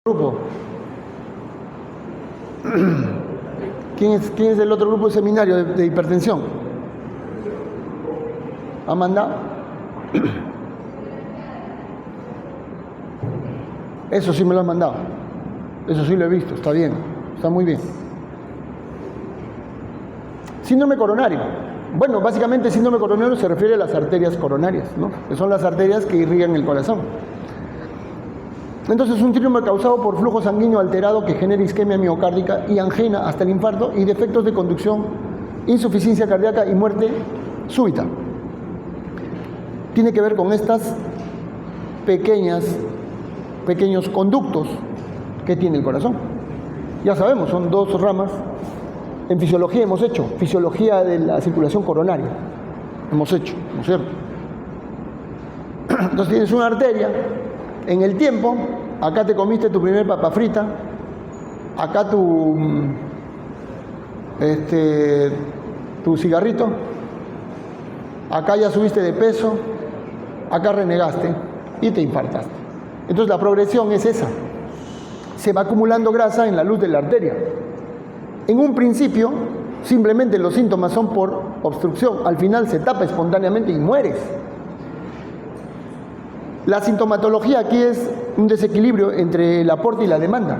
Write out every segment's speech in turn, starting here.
grupo. ¿Quién es el otro grupo de seminario de hipertensión? ¿Amanda? Eso sí me lo han mandado. Eso sí lo he visto, está bien, está muy bien. Síndrome coronario. Bueno, básicamente síndrome coronario se refiere a las arterias coronarias, ¿no? Que son las arterias que irrigan el corazón. Entonces, un síndrome causado por flujo sanguíneo alterado que genera isquemia miocárdica y angina hasta el infarto y defectos de conducción, insuficiencia cardíaca y muerte súbita. Tiene que ver con estas pequeños conductos que tiene el corazón. Ya sabemos, son dos ramas. En fisiología hemos hecho, fisiología de la circulación coronaria. Hemos hecho, ¿no es cierto? Entonces tienes una arteria. En el tiempo, acá te comiste tu primer papa frita, acá tu cigarrito, acá ya subiste de peso, acá renegaste y te infartaste. Entonces la progresión es esa. Se va acumulando grasa en la luz de la arteria. En un principio, simplemente los síntomas son por obstrucción. Al final se tapa espontáneamente y mueres. La sintomatología aquí es un desequilibrio entre el aporte y la demanda.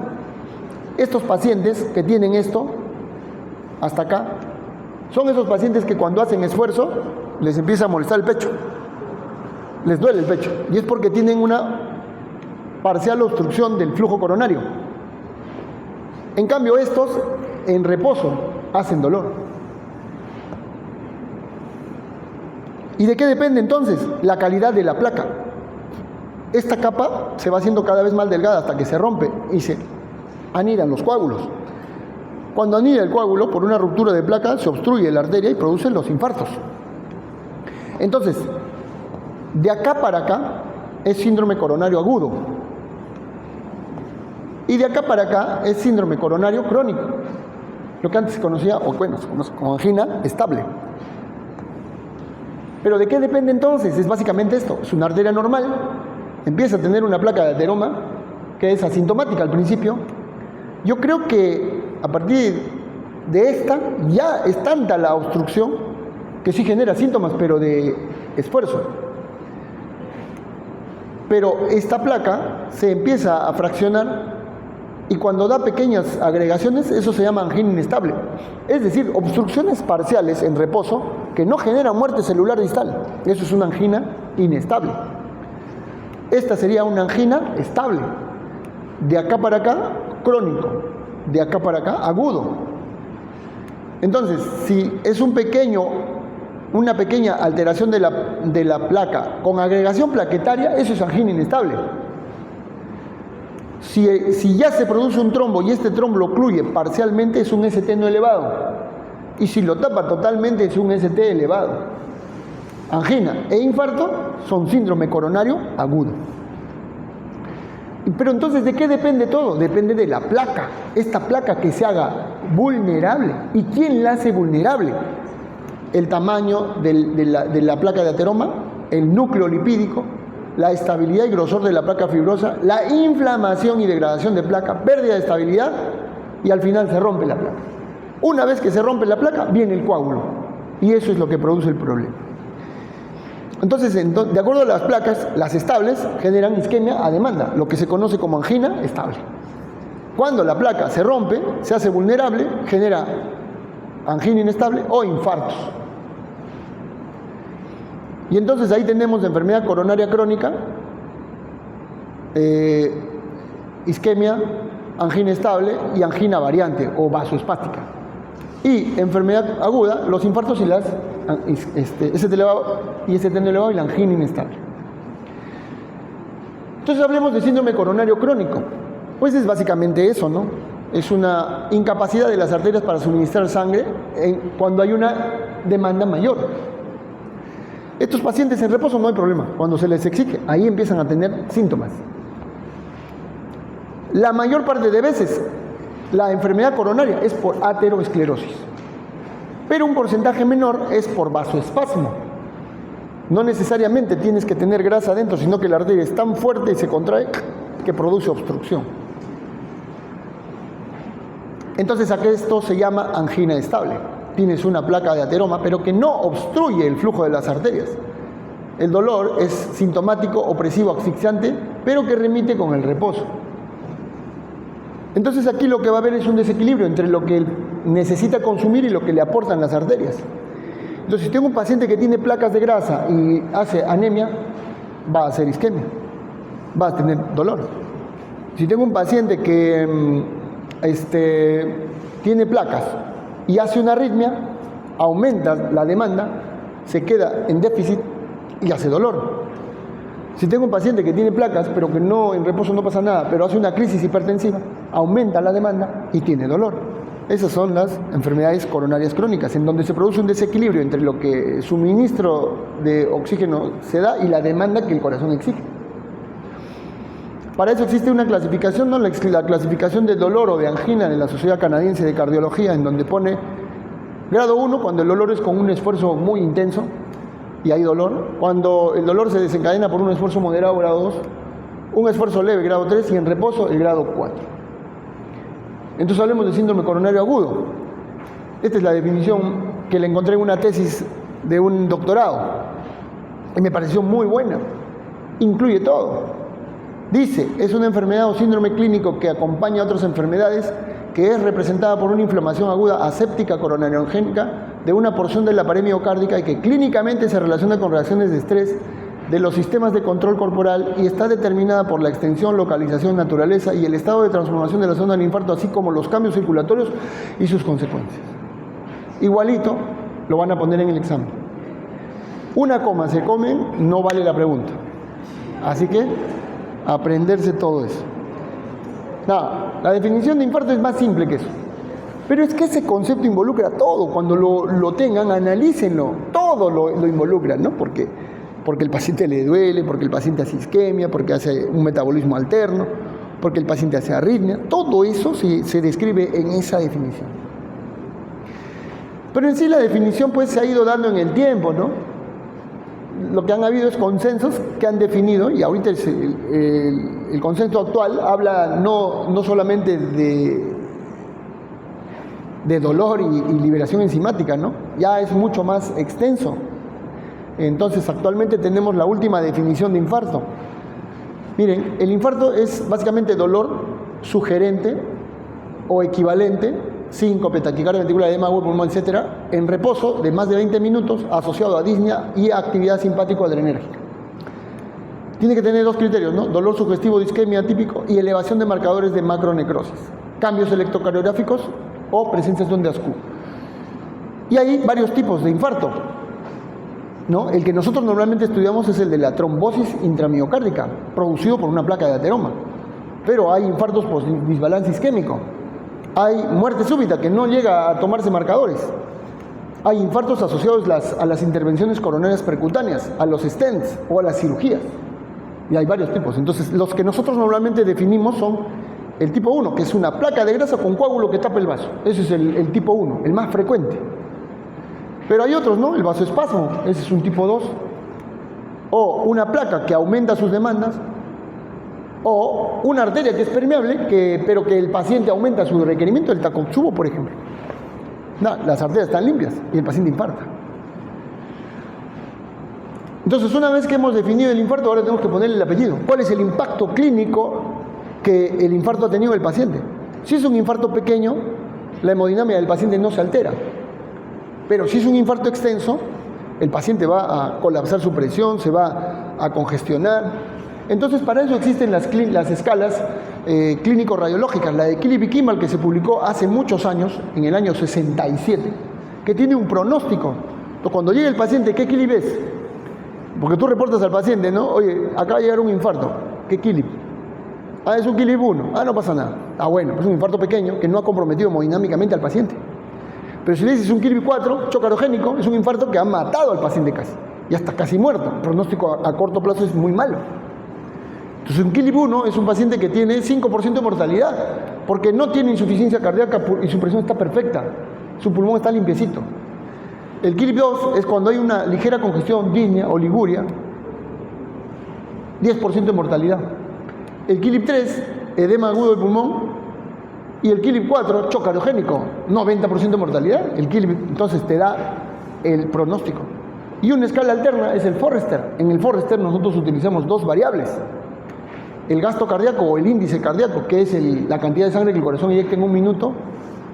Estos pacientes que tienen esto, hasta acá, son esos pacientes que cuando hacen esfuerzo les empieza a molestar el pecho. Les duele el pecho. Y es porque tienen una parcial obstrucción del flujo coronario. En cambio, estos en reposo hacen dolor. ¿Y de qué depende entonces? La calidad de la placa. Esta capa se va haciendo cada vez más delgada hasta que se rompe y se anidan los coágulos. Cuando anida el coágulo, por una ruptura de placa, se obstruye la arteria y produce los infartos. Entonces, de acá para acá es síndrome coronario agudo. Y de acá para acá es síndrome coronario crónico. Lo que antes se conocía, o bueno, se conoce como angina estable. ¿Pero de qué depende entonces? Es básicamente esto. Es una arteria normal. Empieza a tener una placa de ateroma que es asintomática al principio. Yo creo que a partir de esta ya es tanta la obstrucción que sí genera síntomas, pero de esfuerzo. Pero esta placa se empieza a fraccionar y cuando da pequeñas agregaciones, eso se llama angina inestable. Es decir, obstrucciones parciales en reposo que no generan muerte celular distal. Eso es una angina inestable. Esta sería una angina estable. De acá para acá, crónico. De acá para acá, agudo. Entonces, si es una pequeña alteración de la placa con agregación plaquetaria, eso es angina inestable. Si ya se produce un trombo y este trombo lo ocluye parcialmente, es un ST no elevado. Y si lo tapa totalmente, es un ST elevado. Angina e infarto son síndrome coronario agudo. Pero entonces, ¿de qué depende todo? Depende de la placa. Esta placa que se haga vulnerable. ¿Y quién la hace vulnerable? El tamaño de la placa de ateroma, el núcleo lipídico, la estabilidad y grosor de la placa fibrosa, la inflamación y degradación de placa, pérdida de estabilidad y al final se rompe la placa. Una vez que se rompe la placa, viene el coágulo y eso es lo que produce el problema. Entonces, de acuerdo a las placas, las estables generan isquemia a demanda, lo que se conoce como angina estable. Cuando la placa se rompe, se hace vulnerable, genera angina inestable o infartos. Y entonces ahí tenemos enfermedad coronaria crónica, isquemia, angina estable y angina variante o vasoespástica. Y enfermedad aguda, los infartos y las ST elevado y ST no elevado y la angina inestable. Entonces hablemos de síndrome coronario crónico. Pues es básicamente eso, ¿no? Es una incapacidad de las arterias para suministrar sangre cuando hay una demanda mayor. Estos pacientes en reposo no hay problema. Cuando se les exige, ahí empiezan a tener síntomas. La mayor parte de veces, la enfermedad coronaria es por ateroesclerosis. Pero un porcentaje menor es por vasoespasmo. No necesariamente tienes que tener grasa adentro, sino que la arteria es tan fuerte y se contrae que produce obstrucción. Entonces esto se llama angina estable. Tienes una placa de ateroma, pero que no obstruye el flujo de las arterias. El dolor es sintomático, opresivo, asfixiante, pero que remite con el reposo. Entonces aquí lo que va a haber es un desequilibrio entre lo que necesita consumir y lo que le aportan las arterias. Entonces, si tengo un paciente que tiene placas de grasa y hace anemia, va a hacer isquemia, va a tener dolor. Si tengo un paciente que tiene placas y hace una arritmia, aumenta la demanda, se queda en déficit y hace dolor. Si tengo un paciente que tiene placas, pero que no en reposo no pasa nada, pero hace una crisis hipertensiva, aumenta la demanda y tiene dolor. Esas son las enfermedades coronarias crónicas, en donde se produce un desequilibrio entre lo que suministro de oxígeno se da y la demanda que el corazón exige. Para eso existe una clasificación, ¿no? La clasificación de dolor o de angina de la Sociedad Canadiense de Cardiología, en donde pone grado 1 cuando el dolor es con un esfuerzo muy intenso y hay dolor, cuando el dolor se desencadena por un esfuerzo moderado, grado 2, un esfuerzo leve, grado 3, y en reposo, el grado 4. Entonces hablemos de síndrome coronario agudo. Esta es la definición que le encontré en una tesis de un doctorado y me pareció muy buena. Incluye todo. Dice, es una enfermedad o síndrome clínico que acompaña a otras enfermedades, que es representada por una inflamación aguda aséptica coronariogénica de una porción de la pared miocárdica y que clínicamente se relaciona con reacciones de estrés de los sistemas de control corporal y está determinada por la extensión, localización, naturaleza y el estado de transformación de la zona del infarto, así como los cambios circulatorios y sus consecuencias. Igualito lo van a poner en el examen. Una coma se comen, no vale la pregunta. Así que aprenderse todo eso. Nada, la definición de infarto es más simple que eso. Pero es que ese concepto involucra todo. Cuando lo tengan, analícenlo. Todo lo involucra, ¿no? Porque el paciente le duele, porque el paciente hace isquemia, porque hace un metabolismo alterno, porque el paciente hace arritmia. Todo eso se describe en esa definición. Pero en sí la definición pues se ha ido dando en el tiempo, ¿no? Lo que han habido es consensos que han definido, y ahorita el consenso actual habla no solamente de dolor y liberación enzimática, ¿no? Ya es mucho más extenso. Entonces, actualmente tenemos la última definición de infarto. Miren, el infarto es básicamente dolor sugerente o equivalente, síncope, taquicardia ventricular, edema agudo, pulmón, etcétera, en reposo de más de 20 minutos asociado a disnea y a actividad simpático-adrenérgica. Tiene que tener dos criterios, ¿no? Dolor sugestivo de isquemia típico y elevación de marcadores de macronecrosis, cambios electrocardiográficos o presenciación de ASCU. Y hay varios tipos de infarto, ¿no? El que nosotros normalmente estudiamos es el de la trombosis intramiocárdica, producido por una placa de ateroma. Pero hay infartos por disbalance isquémico. Hay muerte súbita que no llega a tomarse marcadores. Hay infartos asociados a las intervenciones coronarias percutáneas, a los stents o a las cirugías. Y hay varios tipos. Entonces, los que nosotros normalmente definimos son el tipo 1, que es una placa de grasa con coágulo que tapa el vaso. Ese es el tipo 1, el más frecuente. Pero hay otros, ¿no? El vasoespasmo, ese es un tipo 2. O una placa que aumenta sus demandas. O una arteria que es permeable, pero que el paciente aumenta su requerimiento, el Takotsubo, por ejemplo. No, las arterias están limpias y el paciente infarta. Entonces, una vez que hemos definido el infarto, ahora tenemos que ponerle el apellido. ¿Cuál es el impacto clínico que el infarto ha tenido en el paciente? Si es un infarto pequeño, la hemodinamia del paciente no se altera. Pero si es un infarto extenso, el paciente va a colapsar su presión, se va a congestionar. Entonces, para eso existen las escalas clínico-radiológicas, la de Kilip y Kimball, que se publicó hace muchos años, en el año 67, que tiene un pronóstico. Entonces, cuando llega el paciente, ¿qué Kilip es? Porque tú reportas al paciente, ¿no? Oye, acaba de llegar un infarto. ¿Qué Kilip? Ah, es un Kilip 1. Ah, no pasa nada. Ah, bueno, es un infarto pequeño que no ha comprometido hemodinámicamente al paciente. Pero si le dices un Kilip 4, chocarogénico, es un infarto que ha matado al paciente casi. Y hasta casi muerto. El pronóstico a corto plazo es muy malo. Entonces, un Kilip 1 es un paciente que tiene 5% de mortalidad, porque no tiene insuficiencia cardíaca y su presión está perfecta, su pulmón está limpiecito. El Kilip 2 es cuando hay una ligera congestión, disnea o liguria, 10% de mortalidad. El Kilip 3, edema agudo del pulmón, Y el KILIP-4, choque cardiogénico, 90% de mortalidad. El KILIP entonces te da el pronóstico. Y una escala alterna es el Forrester. En el Forrester nosotros utilizamos dos variables. El gasto cardíaco o el índice cardíaco, que es la cantidad de sangre que el corazón inyecta en un minuto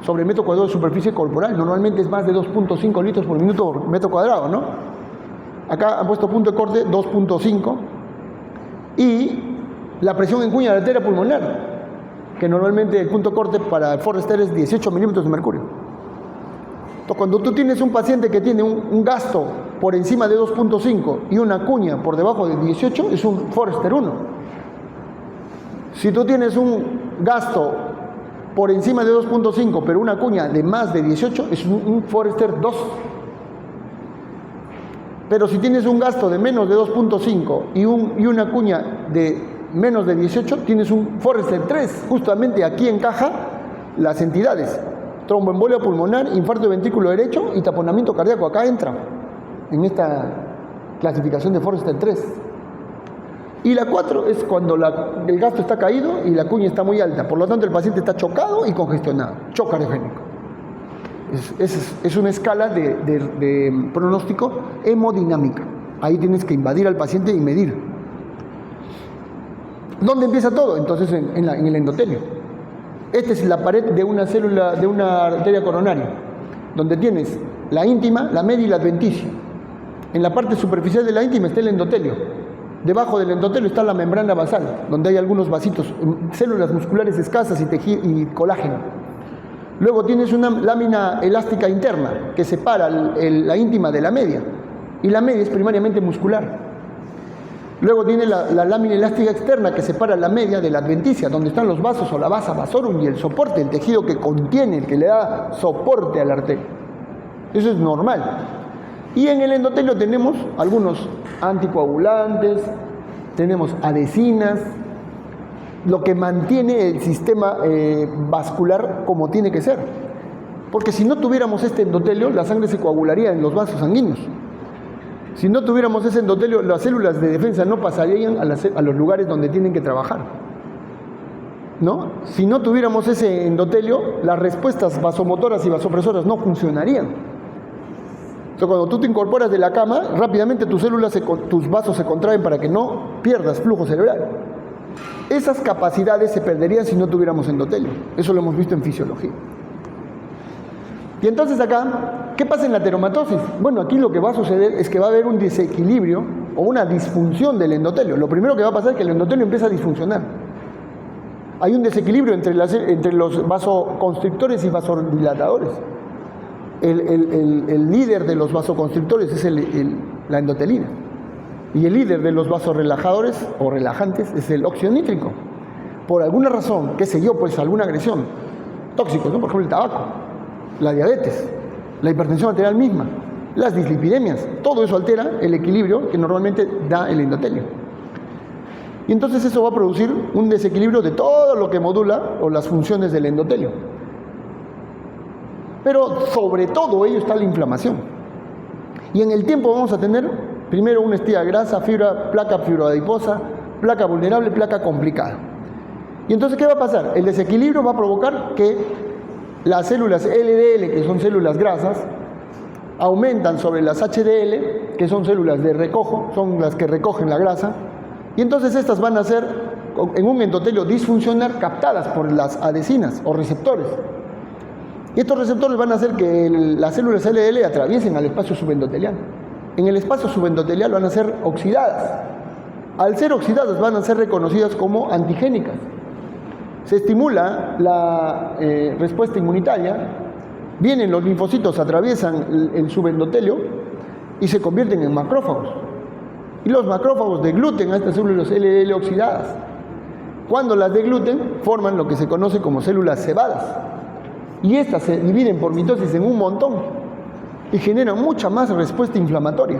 sobre metro cuadrado de superficie corporal. Normalmente es más de 2.5 litros por minuto por metro cuadrado, ¿no? Acá han puesto punto de corte 2.5. Y la presión en cuña de la arteria pulmonar, que normalmente el punto de corte para el Forrester es 18 milímetros de mercurio. Entonces, cuando tú tienes un paciente que tiene un gasto por encima de 2.5 y una cuña por debajo de 18, es un Forrester 1. Si tú tienes un gasto por encima de 2.5, pero una cuña de más de 18, es un Forrester 2. Pero si tienes un gasto de menos de 2.5 y una cuña de menos de 18, tienes un Forrester 3. Justamente aquí encaja las entidades: tromboembolia pulmonar, infarto de ventrículo derecho y taponamiento cardíaco. Acá entra en esta clasificación de Forrester 3. Y la 4 es cuando el gasto está caído y la cuña está muy alta. Por lo tanto, el paciente está chocado y congestionado. Choque cardiogénico. Es una escala de pronóstico hemodinámica. Ahí tienes que invadir al paciente y medir. ¿Dónde empieza todo? Entonces, en el endotelio. Esta es la pared de una célula, de una arteria coronaria, donde tienes la íntima, la media y la adventicia. En la parte superficial de la íntima está el endotelio. Debajo del endotelio está la membrana basal, donde hay algunos vasitos, células musculares escasas y colágeno. Luego tienes una lámina elástica interna que separa la íntima de la media, y la media es primariamente muscular. Luego tiene la lámina elástica externa que separa la media de la adventicia, donde están los vasos o la vasa vasorum y el soporte, el tejido que contiene, el que le da soporte a la arteria. Eso es normal. Y en el endotelio tenemos algunos anticoagulantes, tenemos adhesinas, lo que mantiene el sistema vascular como tiene que ser. Porque si no tuviéramos este endotelio, la sangre se coagularía en los vasos sanguíneos. Si no tuviéramos ese endotelio, las células de defensa no pasarían a los lugares donde tienen que trabajar, ¿no? Si no tuviéramos ese endotelio, las respuestas vasomotoras y vasopresoras no funcionarían. Entonces, cuando tú te incorporas de la cama, rápidamente tus vasos se contraen para que no pierdas flujo cerebral. Esas capacidades se perderían si no tuviéramos endotelio. Eso lo hemos visto en fisiología. Y entonces acá, ¿qué pasa en la ateromatosis? Bueno, aquí lo que va a suceder es que va a haber un desequilibrio o una disfunción del endotelio. Lo primero que va a pasar es que el endotelio empieza a disfuncionar. Hay un desequilibrio entre los vasoconstrictores y vasodilatadores. El líder de los vasoconstrictores es la endotelina. Y el líder de los vasorelajadores o relajantes es el óxido nítrico. Por alguna razón, qué sé yo, pues alguna agresión. Tóxicos, ¿no? Por ejemplo, el tabaco, la diabetes, la hipertensión arterial misma, las dislipidemias. Todo eso altera el equilibrio que normalmente da el endotelio. Y entonces eso va a producir un desequilibrio de todo lo que modula o las funciones del endotelio. Pero sobre todo ello está la inflamación. Y en el tiempo vamos a tener primero una estía grasa, fibra, placa fibroadiposa, placa vulnerable, placa complicada. Y entonces, ¿qué va a pasar? El desequilibrio va a provocar que las células LDL, que son células grasas, aumentan sobre las HDL, que son células de recojo, son las que recogen la grasa, y entonces estas van a ser, en un endotelio disfuncional, captadas por las adhesinas o receptores. Y estos receptores van a hacer que las células LDL atraviesen al espacio subendotelial. En el espacio subendotelial van a ser oxidadas. Al ser oxidadas van a ser reconocidas como antigénicas. Se estimula la respuesta inmunitaria, vienen los linfocitos, atraviesan el subendotelio y se convierten en macrófagos. Y los macrófagos degluten a estas células LDL oxidadas. Cuando las degluten, forman lo que se conoce como células cebadas. Y estas se dividen por mitosis en un montón y generan mucha más respuesta inflamatoria.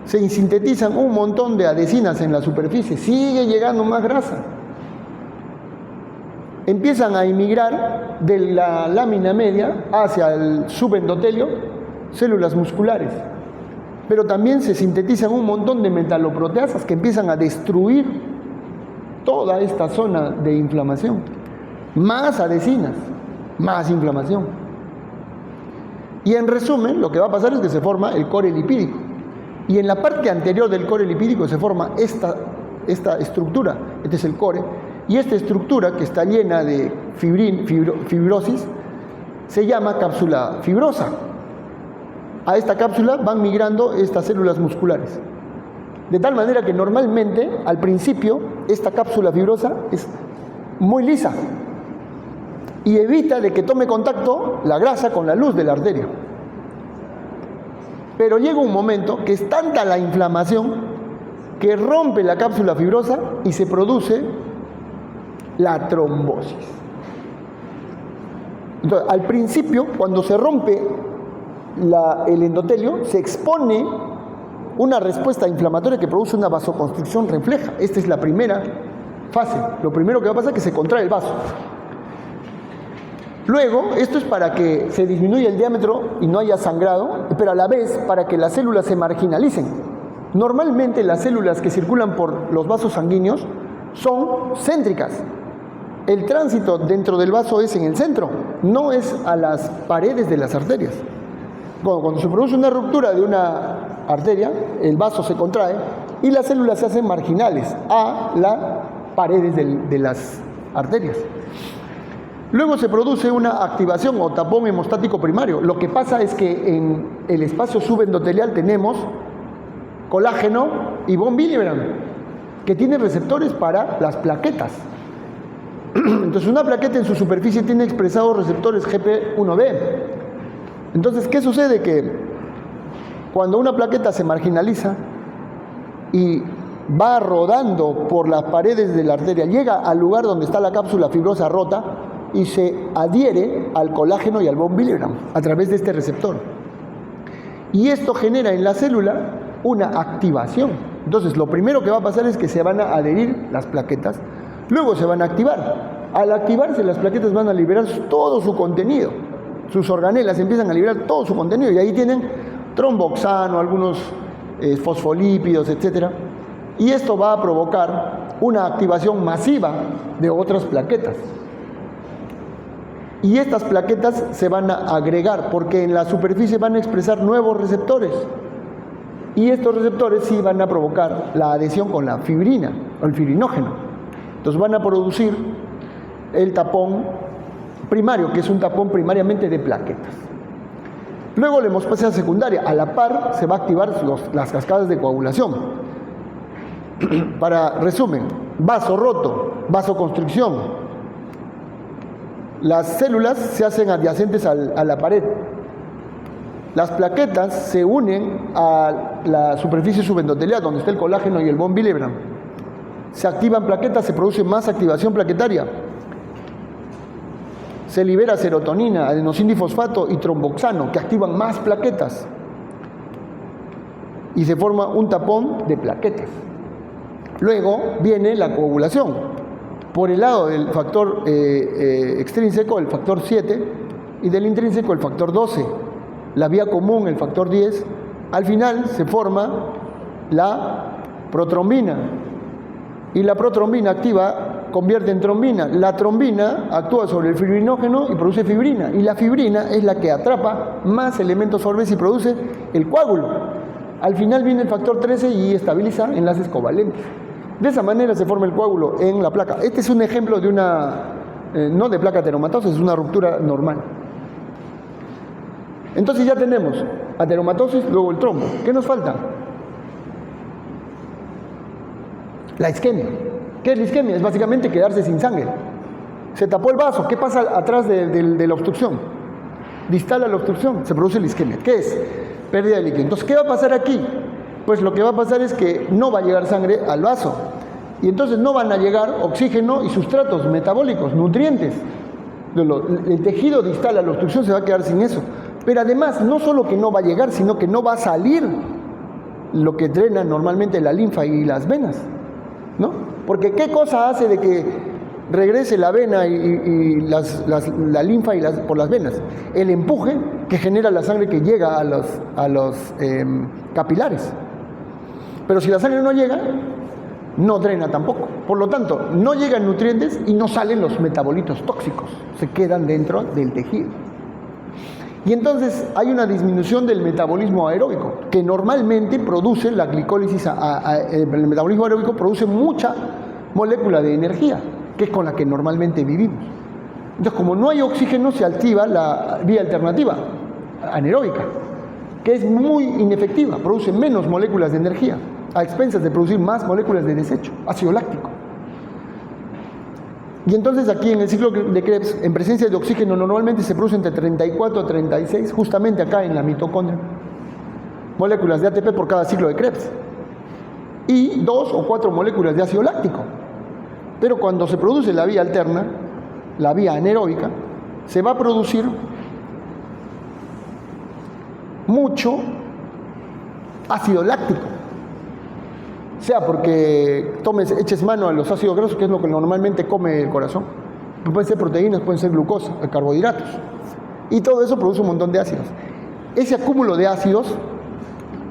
Se sintetizan un montón de adhesinas en la superficie, sigue llegando más grasa. Empiezan a emigrar de la lámina media hacia el subendotelio células musculares. Pero también se sintetizan un montón de metaloproteasas que empiezan a destruir toda esta zona de inflamación. más adhesinas, más inflamación. Y en resumen, lo que va a pasar es que se forma el core lipídico. Y en la parte anterior del core lipídico se forma esta estructura, este es el core, y esta estructura que está llena de fibrosis se llama cápsula fibrosa. A esta cápsula van migrando estas células musculares. De tal manera que normalmente, al principio, esta cápsula fibrosa es muy lisa y evita de que tome contacto la grasa con la luz de la arteria. Pero llega un momento que es tanta la inflamación que rompe la cápsula fibrosa y se produce la trombosis. Entonces, al principio, cuando se rompe el endotelio, se expone una respuesta inflamatoria que produce una vasoconstricción refleja. Esta es la primera fase. Lo primero que va a pasar es que se contrae el vaso. Luego, esto es para que se disminuya el diámetro y no haya sangrado, pero a la vez para que las células se marginalicen. Normalmente las células que circulan por los vasos sanguíneos son céntricas. El tránsito dentro del vaso es en el centro, no es a las paredes de las arterias. Cuando se produce una ruptura de una arteria, el vaso se contrae y las células se hacen marginales a las paredes de las arterias. Luego se produce una activación o tapón hemostático primario. Lo que pasa es que en el espacio subendotelial tenemos colágeno y von Willebrand, que tienen receptores para las plaquetas. Entonces, una plaqueta en su superficie tiene expresados receptores GP1B. Entonces, ¿qué sucede? Que cuando una plaqueta se marginaliza y va rodando por las paredes de la arteria, llega al lugar donde está la cápsula fibrosa rota y se adhiere al colágeno y al von Willebrand a través de este receptor. Y esto genera en la célula una activación. Entonces, lo primero que va a pasar es que se van a adherir las plaquetas, luego se van a activar. Al activarse, las plaquetas van a liberar todo su contenido. Sus organelas empiezan a liberar todo su contenido y ahí tienen tromboxano, algunos fosfolípidos, etc. Y esto va a provocar una activación masiva de otras plaquetas. Y estas plaquetas se van a agregar porque en la superficie van a expresar nuevos receptores. Y estos receptores sí van a provocar la adhesión con la fibrina o el fibrinógeno. Entonces van a producir el tapón primario, que es un tapón primariamente de plaquetas. Luego la hemospasia secundaria. A la par se va a activar las cascadas de coagulación. Para resumen, vaso roto, vasoconstricción. Las células se hacen adyacentes a la pared. Las plaquetas se unen a la superficie subendotelial, donde está el colágeno y el von Willebrand. Se activan plaquetas, se produce más activación plaquetaria. Se libera serotonina, adenosindifosfato y tromboxano, que activan más plaquetas. Y se forma un tapón de plaquetas. Luego viene la coagulación. Por el lado del factor extrínseco, el factor 7, y del intrínseco, el factor 12. La vía común, el factor 10. Al final se forma la protrombina. Y la protrombina activa, convierte en trombina. La trombina actúa sobre el fibrinógeno y produce fibrina. Y la fibrina es la que atrapa más elementos forbes y produce el coágulo. Al final viene el factor 13 y estabiliza enlaces covalentes. De esa manera se forma el coágulo en la placa. Este es un ejemplo de una, no de placa ateromatosa, es una ruptura normal. Entonces ya tenemos ateromatosis, luego el trombo. ¿Qué nos falta? La isquemia. ¿Qué es la isquemia? Es básicamente quedarse sin sangre. Se tapó el vaso. ¿Qué pasa atrás de la obstrucción? Distal a la obstrucción, se produce la isquemia. ¿Qué es? Pérdida de líquido. Entonces, ¿qué va a pasar aquí? Pues lo que va a pasar es que no va a llegar sangre al vaso. Y entonces no van a llegar oxígeno y sustratos metabólicos, nutrientes. El tejido distal a la obstrucción se va a quedar sin eso. Pero además, no solo que no va a llegar, sino que no va a salir lo que drena normalmente la linfa y las venas, ¿no? Porque ¿qué cosa hace de que regrese la vena y la linfa por las venas? El empuje que genera la sangre que llega a los capilares. Pero si la sangre no llega, no drena tampoco. Por lo tanto, no llegan nutrientes y no salen los metabolitos tóxicos, se quedan dentro del tejido. Y entonces hay una disminución del metabolismo aeróbico, que normalmente produce la glicólisis, el metabolismo aeróbico produce mucha molécula de energía, que es con la que normalmente vivimos. Entonces, como no hay oxígeno, se activa la vía alternativa, anaeróbica, que es muy inefectiva, produce menos moléculas de energía, a expensas de producir más moléculas de desecho, ácido láctico. Y entonces aquí en el ciclo de Krebs, en presencia de oxígeno, normalmente se produce entre 34 a 36, justamente acá en la mitocondria, moléculas de ATP por cada ciclo de Krebs, y 2 o 4 moléculas de ácido láctico. Pero cuando se produce la vía alterna, la vía anaeróbica, se va a producir mucho ácido láctico, sea porque eches mano a los ácidos grasos, que es lo que normalmente come el corazón. Pueden ser proteínas, pueden ser glucosa, carbohidratos, y todo eso produce un montón de ácidos. Ese acúmulo de ácidos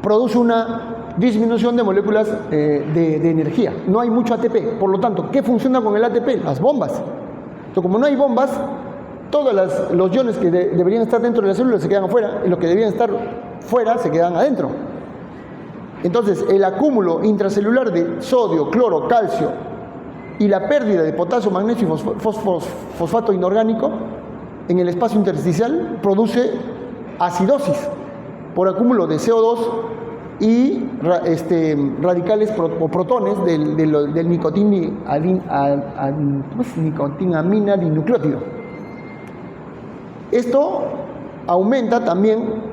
produce una disminución de moléculas de energía. No hay mucho ATP. Por lo tanto, ¿qué funciona con el ATP? Las bombas. Entonces, como no hay bombas, todos los iones que deberían estar dentro de la célula se quedan afuera, y los que deberían estar fuera se quedan adentro. Entonces, el acúmulo intracelular de sodio, cloro, calcio y la pérdida de potasio, magnesio y fosfato inorgánico en el espacio intersticial produce acidosis por acúmulo de CO2 y radicales o protones del nicotinamina dinucleótido. Esto aumenta también,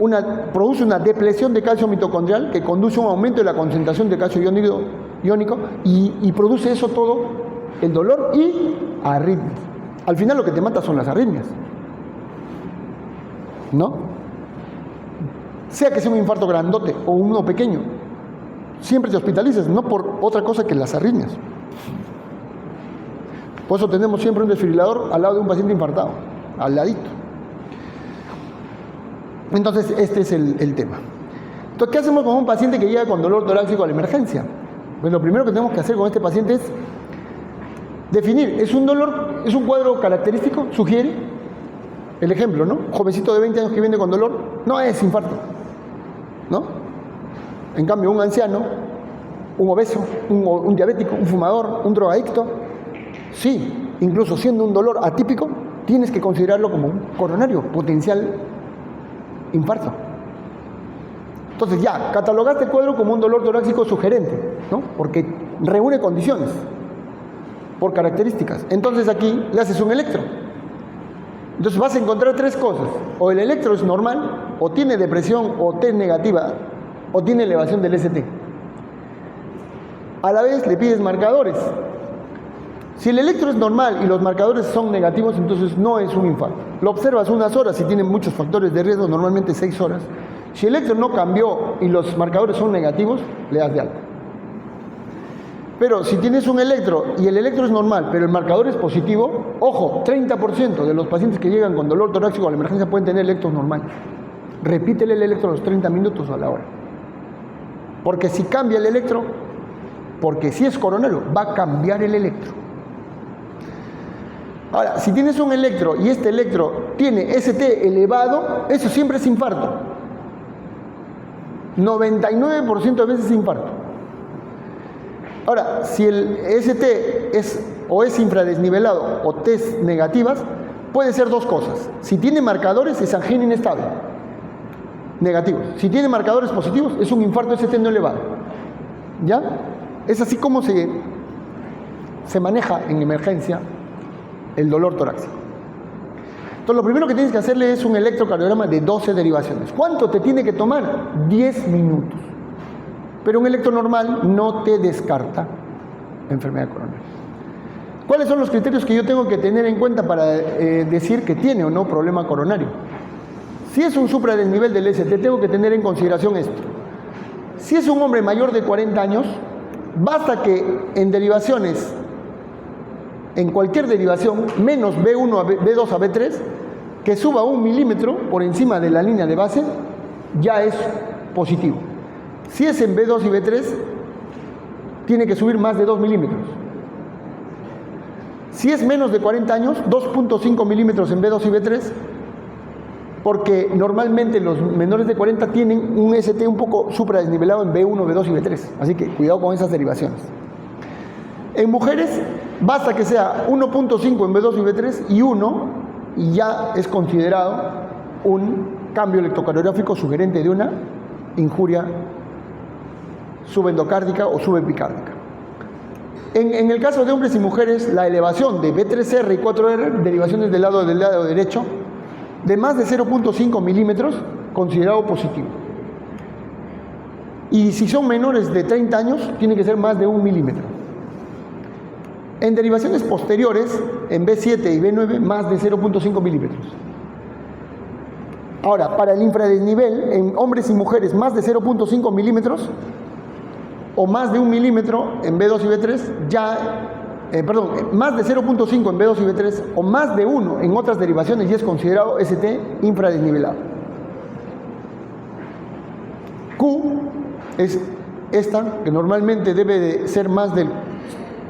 produce una depresión de calcio mitocondrial que conduce a un aumento de la concentración de calcio iónico y produce eso todo, el dolor y arritmias. Al final lo que te mata son las arritmias, ¿no? Sea que sea un infarto grandote o uno pequeño, siempre te hospitalizas, no por otra cosa que las arritmias. Por eso tenemos siempre un desfibrilador al lado de un paciente infartado, al ladito. Entonces, este es el tema. Entonces, ¿qué hacemos con un paciente que llega con dolor torácico a la emergencia? Pues lo primero que tenemos que hacer con este paciente es definir, ¿es un dolor, es un cuadro característico? ¿Sugiere? El ejemplo, ¿no? Un jovencito de 20 años que viene con dolor, no es infarto, ¿no? En cambio, un anciano, un obeso, un diabético, un fumador, un drogadicto, sí, incluso siendo un dolor atípico, tienes que considerarlo como un coronario, potencial infarto. Entonces ya, catalogaste el cuadro como un dolor torácico sugerente, ¿no? Porque reúne condiciones por características. Entonces aquí le haces un electro. Entonces vas a encontrar tres cosas: o el electro es normal, o tiene depresión, o T negativa, o tiene elevación del ST. A la vez le pides marcadores. Si el electro es normal y los marcadores son negativos, entonces no es un infarto. Lo observas unas horas, si tiene muchos factores de riesgo, normalmente 6 horas. Si el electro no cambió y los marcadores son negativos, le das de alta. Pero si tienes un electro y el electro es normal, pero el marcador es positivo, ojo, 30% de los pacientes que llegan con dolor torácico a la emergencia pueden tener electros normales. Repítele el electro a los 30 minutos o a la hora. Porque si cambia el electro, porque si es coronario, va a cambiar el electro. Ahora, si tienes un electro y este electro tiene ST elevado, eso siempre es infarto. 99% de veces es infarto. Ahora, si el ST es infradesnivelado o T negativas, puede ser dos cosas. Si tiene marcadores, es angina inestable, negativos. Si tiene marcadores positivos, es un infarto ST no elevado. ¿Ya? Es así como se maneja en emergencia el dolor torácico. Entonces, lo primero que tienes que hacerle es un electrocardiograma de 12 derivaciones. ¿Cuánto te tiene que tomar? 10 minutos. Pero un electro normal no te descarta enfermedad coronaria. ¿Cuáles son los criterios que yo tengo que tener en cuenta para decir que tiene o no problema coronario? Si es un supradesnivel del ST, tengo que tener en consideración esto. Si es un hombre mayor de 40 años, basta que en derivaciones, en cualquier derivación, menos B1 a B2 a B3, que suba 1 milímetro por encima de la línea de base, ya es positivo. Si es en B2 y B3, tiene que subir más de 2 milímetros. Si es menos de 40 años, 2.5 milímetros en B2 y B3, porque normalmente los menores de 40 tienen un ST un poco supradesnivelado en B1, B2 y B3. Así que cuidado con esas derivaciones. En mujeres, basta que sea 1.5 en B2 y B3 y 1, y ya es considerado un cambio electrocardiográfico sugerente de una injuria subendocárdica o subepicárdica. En el caso de hombres y mujeres, la elevación de B3R y 4R, derivaciones del lado derecho, de más de 0.5 milímetros, considerado positivo. Y si son menores de 30 años, tiene que ser más de 1 milímetro. En derivaciones posteriores, en B7 y B9, más de 0.5 milímetros. Ahora, para el infradesnivel, en hombres y mujeres, más de 0.5 milímetros, o más de 1 milímetro en B2 y B3, más de 0.5 en B2 y B3, o más de 1 en otras derivaciones, y es considerado ST infradesnivelado. Q es esta, que normalmente debe de ser más del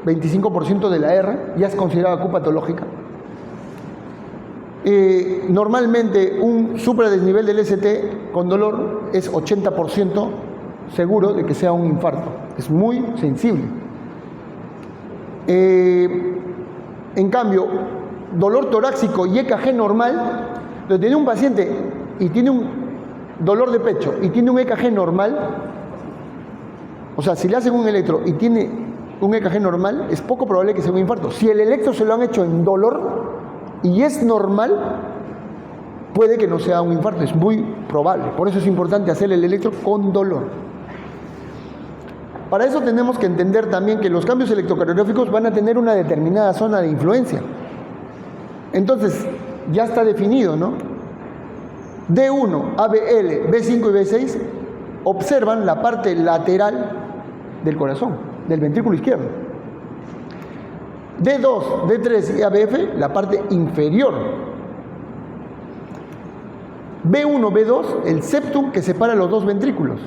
25% de la R, ya es considerada Q patológica. Normalmente un supradesnivel del ST con dolor es 80% seguro de que sea un infarto. Es muy sensible. En cambio, dolor torácico y EKG normal, donde tiene un paciente y tiene un dolor de pecho y tiene un EKG normal, o sea, si le hacen un electro y tiene un EKG normal, es poco probable que sea un infarto. Si el electro se lo han hecho en dolor y es normal, puede que no sea un infarto, es muy probable. Por eso es importante hacer el electro con dolor. Para eso tenemos que entender también que los cambios electrocardiográficos van a tener una determinada zona de influencia. Entonces, ya está definido, ¿no? D1, ABL, B5 y B6 observan la parte lateral del corazón, del ventrículo izquierdo. D2, D3 y ABF, la parte inferior. B1, B2, el septum que separa los dos ventrículos.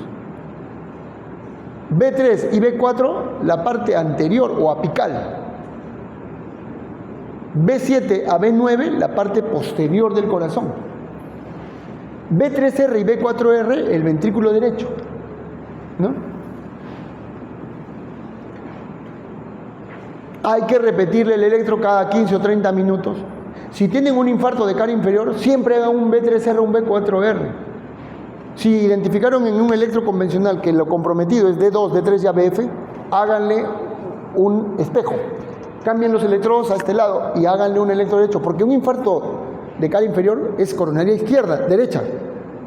B3 y B4, la parte anterior o apical. B7 a B9, la parte posterior del corazón. B3R y B4R, el ventrículo derecho, ¿no? Hay que repetirle el electro cada 15 o 30 minutos. Si tienen un infarto de cara inferior, siempre hagan un B3R o un B4R. Si identificaron en un electro convencional que lo comprometido es D2, D3 y ABF, háganle un espejo. Cambien los electrodos a este lado y háganle un electro derecho, porque un infarto de cara inferior es coronaria izquierda, derecha,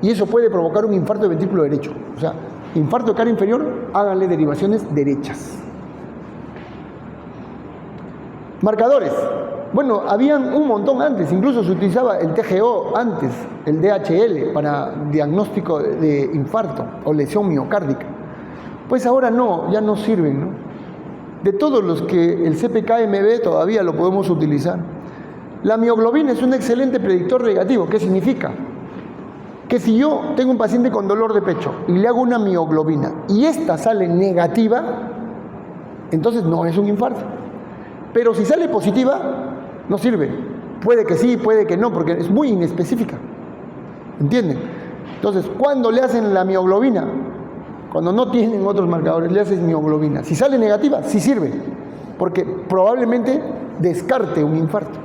y eso puede provocar un infarto de ventrículo derecho. O sea, infarto de cara inferior, háganle derivaciones derechas. Marcadores. Bueno, habían un montón antes, incluso se utilizaba el TGO antes, el DHL, para diagnóstico de infarto o lesión miocárdica. Pues ahora no, ya no sirven, ¿no? De todos los que el CPK-MB todavía lo podemos utilizar. La mioglobina es un excelente predictor negativo. ¿Qué significa? Que si yo tengo un paciente con dolor de pecho y le hago una mioglobina y esta sale negativa, entonces no es un infarto. Pero si sale positiva, no sirve. Puede que sí, puede que no, porque es muy inespecífica. ¿Entienden? Entonces, ¿cuándo le hacen la mioglobina? Cuando no tienen otros marcadores, le haces mioglobina. Si sale negativa, sí sirve, porque probablemente descarte un infarto.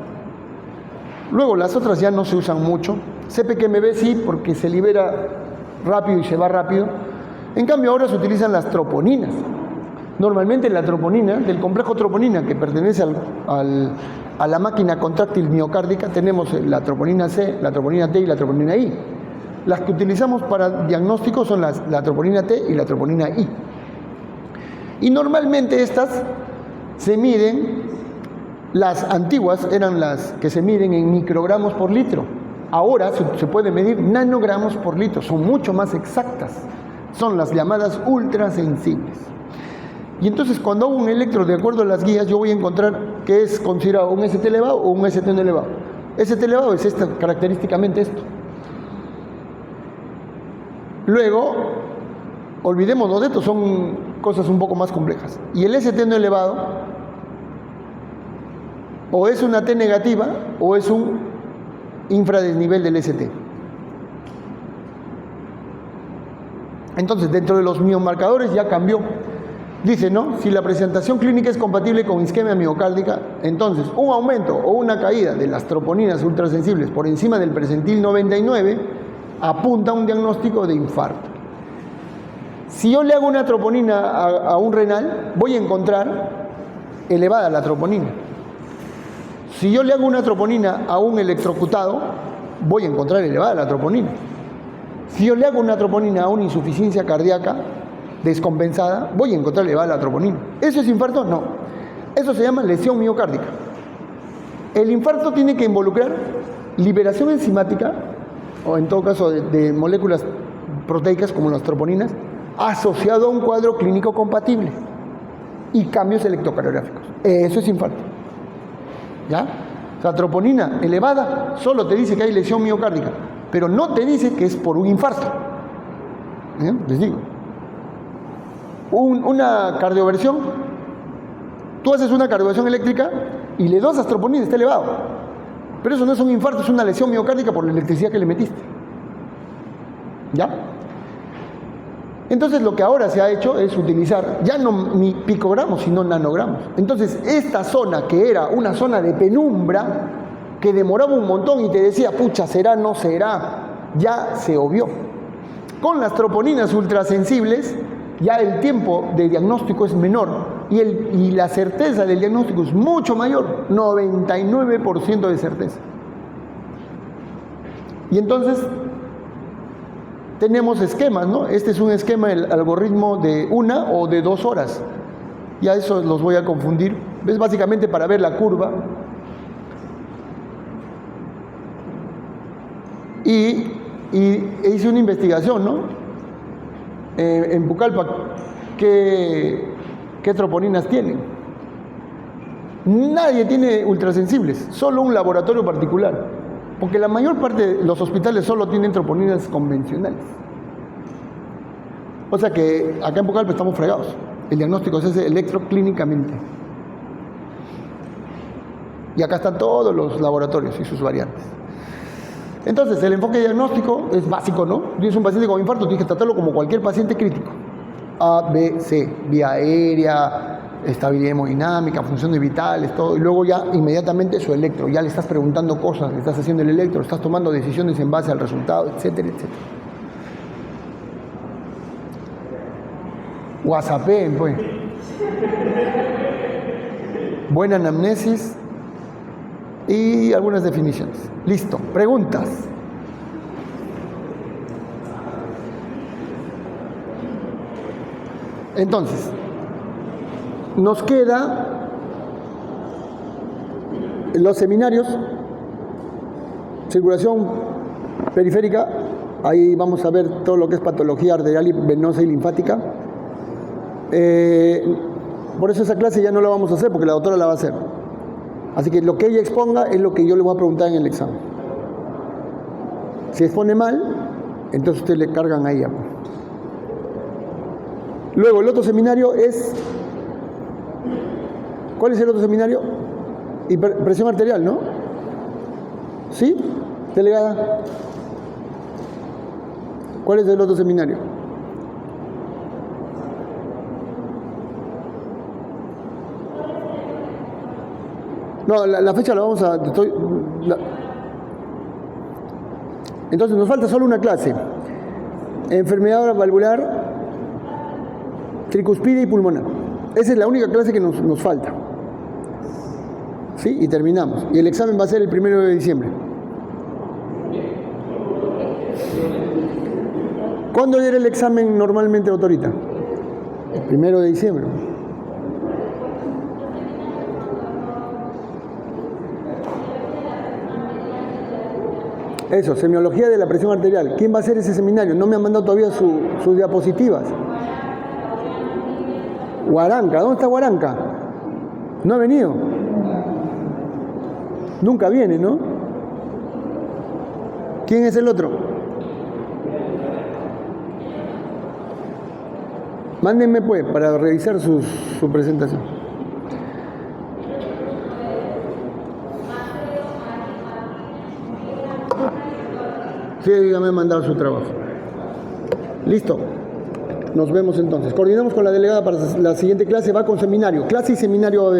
Luego, las otras ya no se usan mucho. CPK-MB sí, porque se libera rápido y se va rápido. En cambio, ahora se utilizan las troponinas. Normalmente la troponina, del complejo troponina que pertenece a la máquina contráctil miocárdica, tenemos la troponina C, la troponina T y la troponina I. Las que utilizamos para diagnóstico son la troponina T y la troponina I. Y normalmente estas se miden, las antiguas eran las que se miden en microgramos por litro. Ahora se puede medir nanogramos por litro, son mucho más exactas. Son las llamadas ultrasensibles. Y entonces cuando hago un electro de acuerdo a las guías, yo voy a encontrar que es considerado un ST elevado o un ST no elevado. ST elevado es característicamente esto. Luego, olvidémonos de esto, son cosas un poco más complejas. Y el ST no elevado o es una T negativa o es un infradesnivel del ST. Entonces, dentro de los miomarcadores ya cambió. Dice, ¿no? Si la presentación clínica es compatible con isquemia miocárdica, entonces un aumento o una caída de las troponinas ultrasensibles por encima del percentil 99 apunta a un diagnóstico de infarto. Si yo le hago una troponina a un renal, voy a encontrar elevada la troponina. Si yo le hago una troponina a un electrocutado, voy a encontrar elevada la troponina. Si yo le hago una troponina a una insuficiencia cardíaca descompensada, voy a encontrar elevada la troponina. ¿Eso es infarto? No. Eso se llama lesión miocárdica. El infarto tiene que involucrar liberación enzimática, o en todo caso de moléculas proteicas como las troponinas, asociado a un cuadro clínico compatible y cambios electrocardiográficos. Eso es infarto. ¿Ya? O sea, troponina elevada solo te dice que hay lesión miocárdica, pero no te dice que es por un infarto. Les digo. Una cardioversión, tú haces una cardioversión eléctrica y le dosas troponina, está elevado. Pero eso no es un infarto, es una lesión miocárdica por la electricidad que le metiste. ¿Ya? Entonces lo que ahora se ha hecho es utilizar ya no ni picogramos, sino nanogramos. Entonces esta zona que era una zona de penumbra, que demoraba un montón y te decía, pucha, será, no será, ya se obvió. Con las troponinas ultrasensibles, ya el tiempo de diagnóstico es menor y la certeza del diagnóstico es mucho mayor, 99% de certeza. Y entonces tenemos esquemas, ¿no? Este es un esquema, el algoritmo de 1 o de 2 horas. Ya eso los voy a confundir. Es básicamente para ver la curva. Y hice una investigación, ¿no? En Pucallpa, ¿qué troponinas tienen? Nadie tiene ultrasensibles, solo un laboratorio particular, porque la mayor parte de los hospitales solo tienen troponinas convencionales. O sea que acá en Pucallpa estamos fregados. El diagnóstico se hace electroclínicamente. Y acá están todos los laboratorios y sus variantes. Entonces, el enfoque diagnóstico es básico, ¿no? Tienes un paciente con infarto, tienes que tratarlo como cualquier paciente crítico. A, B, C, vía aérea, estabilidad hemodinámica, funciones vitales, todo. Y luego ya inmediatamente su electro. Ya le estás preguntando cosas, le estás haciendo el electro, estás tomando decisiones en base al resultado, etcétera, etcétera. WhatsAppeen, pues. Buena anamnesis y algunas definiciones. Listo. Preguntas. Entonces, nos queda los seminarios, circulación periférica, ahí vamos a ver todo lo que es patología arterial y venosa y linfática. Por eso esa clase ya no la vamos a hacer, porque la doctora la va a hacer. Así que lo que ella exponga es lo que yo le voy a preguntar en el examen. Si expone mal, entonces ustedes le cargan a ella. Luego, el otro seminario es... ¿Cuál es el otro seminario? Presión arterial, ¿no? ¿Sí? Delegada. ¿Cuál es el otro seminario? No, la fecha la vamos a... Entonces nos falta solo una clase. Enfermedad valvular, tricuspide y pulmonar. Esa es la única clase que nos falta. ¿Sí? Y terminamos. Y el examen va a ser el 1 de diciembre. ¿Cuándo era el examen normalmente, autorita? El 1 de diciembre. Eso, semiología de la presión arterial. ¿Quién va a hacer ese seminario? No me han mandado todavía sus diapositivas. Guaranca, ¿dónde está Guaranca? No ha venido. Nunca viene, ¿no? ¿Quién es el otro? Mándenme pues para revisar su presentación. Sí, dígame mandar su trabajo. Listo. Nos vemos entonces. Coordinamos con la delegada para la siguiente clase. Va con seminario. Clase y seminario va a haber.